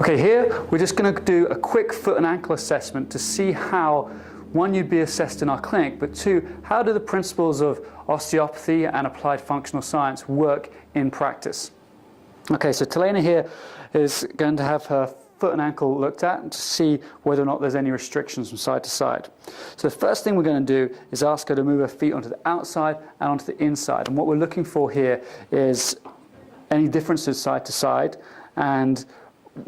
Okay, here we're just going to do a quick foot and ankle assessment to see how, one, you'd be assessed in our clinic, but two, how do the principles of osteopathy and applied functional science work in practice. Okay, so Talena here is going to have her foot and ankle looked at to see whether or not there's any restrictions from side to side. So the first thing we're going to do is ask her to move her feet onto the outside and onto the inside. And what we're looking for here is any differences side to side, and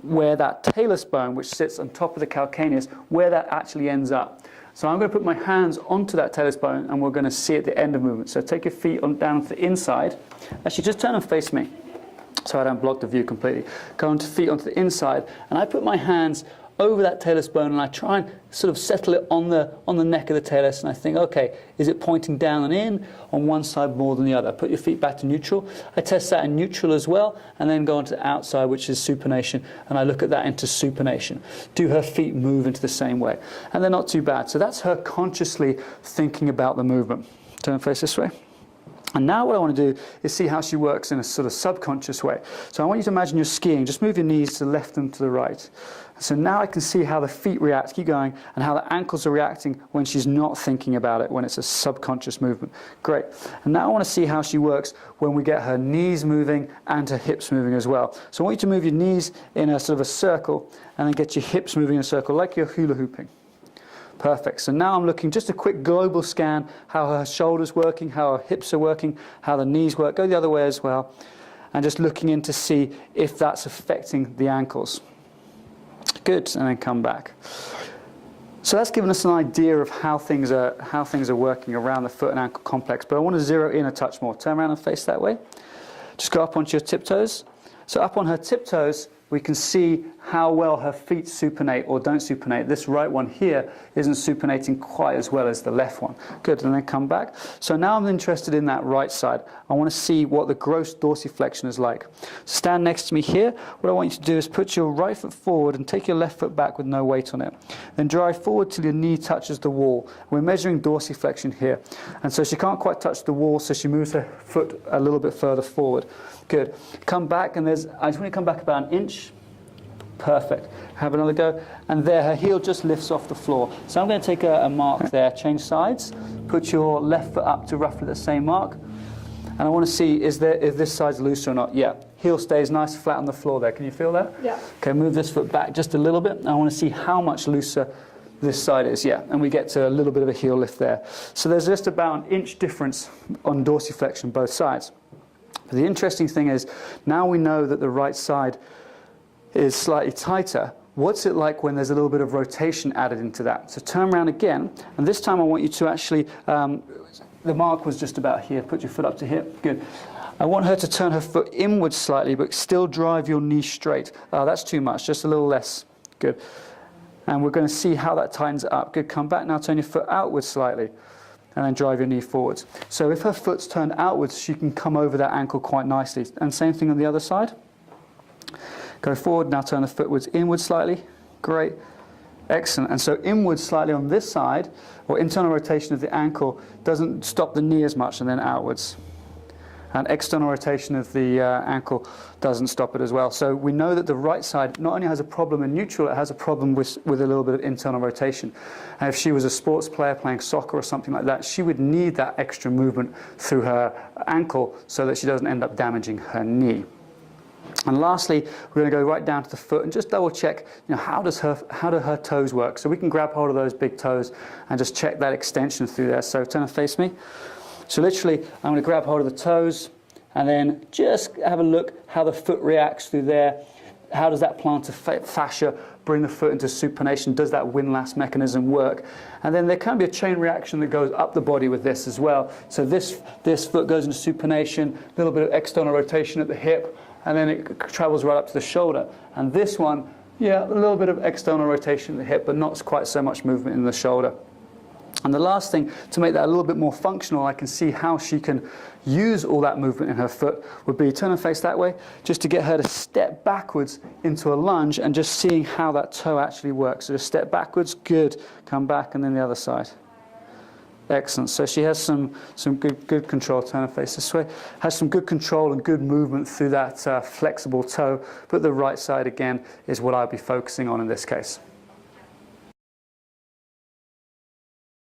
where that talus bone, which sits on top of the calcaneus, where that actually ends up. So I'm going to put my hands onto that talus bone, and we're going to see at the end of movement. So take your feet down to the inside. Actually, just turn and face me, so I don't block the view completely. Go onto feet onto the inside, and I put my hands over that talus bone, and I try and sort of settle it on the neck of the talus, and I think, okay, is it pointing down and in on one side more than the other? Put your feet back to neutral. I test that in neutral as well, and then go onto the outside, which is supination, and I look at that into supination. Do her feet move into the same way? And they're not too bad. So that's her consciously thinking about the movement. Turn and face this way. And now what I want to do is see how she works in a sort of subconscious way. So I want you to imagine you're skiing. Just move your knees to the left and to the right. So now I can see how the feet react, keep going, and how the ankles are reacting when she's not thinking about it, when it's a subconscious movement. Great. And now I want to see how she works when we get her knees moving and her hips moving as well. So I want you to move your knees in a sort of a circle, and then get your hips moving in a circle, like you're hula hooping. Perfect. So now I'm looking, just a quick global scan, how her shoulders working, how her hips are working, how the knees work. Go the other way as well. And just looking in to see if that's affecting the ankles. Good. And then come back. So that's given us an idea of how things are working around the foot and ankle complex. But I want to zero in a touch more. Turn around and face that way. Just go up onto your tiptoes. So up on her tiptoes, we can see how well her feet supinate or don't supinate. This right one here isn't supinating quite as well as the left one. Good, and then come back. So now I'm interested in that right side. I want to see what the gross dorsiflexion is like. Stand next to me here. What I want you to do is put your right foot forward and take your left foot back with no weight on it. Then drive forward till your knee touches the wall. We're measuring dorsiflexion here. And so she can't quite touch the wall, so she moves her foot a little bit further forward. Good. Come back, and I just want you to come back about an inch. Perfect. Have another go. And there, her heel just lifts off the floor. So I'm going to take a mark there, change sides, put your left foot up to roughly the same mark. And I want to see, if this side's loose or not. Yeah. Heel stays nice flat on the floor there. Can you feel that? Yeah. Okay, move this foot back just a little bit. I want to see how much looser this side is. Yeah. And we get to a little bit of a heel lift there. So there's just about an inch difference on dorsiflexion both sides. But the interesting thing is, now we know that the right side is slightly tighter. What's it like when there's a little bit of rotation added into that? So turn around again, and this time I want you to actually, the mark was just about here. Put your foot up to here. Good. I want her to turn her foot inwards slightly, but still drive your knee straight. That's too much, just a little less. Good. And we're going to see how that tightens it up. Good. Come back now, turn your foot outwards slightly, and then drive your knee forwards. So if her foot's turned outwards, she can come over that ankle quite nicely. And same thing on the other side. Go forward, now turn the footwards inwards slightly. Great. Excellent. And so inwards slightly on this side, or internal rotation of the ankle, doesn't stop the knee as much, and then outwards. And external rotation of the ankle doesn't stop it as well. So we know that the right side not only has a problem in neutral, it has a problem with a little bit of internal rotation. And if she was a sports player playing soccer or something like that, she would need that extra movement through her ankle so that she doesn't end up damaging her knee. And lastly, we're going to go right down to the foot and just double check, how do her toes work? So we can grab hold of those big toes and just check that extension through there. So turn and face me. So literally, I'm going to grab hold of the toes and then just have a look how the foot reacts through there. How does that plantar fascia bring the foot into supination? Does that windlass mechanism work? And then there can be a chain reaction that goes up the body with this as well. So this foot goes into supination, a little bit of external rotation at the hip, and then it travels right up to the shoulder. And this one, yeah, a little bit of external rotation at the hip, but not quite so much movement in the shoulder. And the last thing, to make that a little bit more functional, I can see how she can use all that movement in her foot, would be turn her face that way, just to get her to step backwards into a lunge and just seeing how that toe actually works. So just step backwards, good, come back, and then the other side. Excellent. So she has some good control. Turn her face this way. Has some good control and good movement through that flexible toe. But the right side, again, is what I'll be focusing on in this case.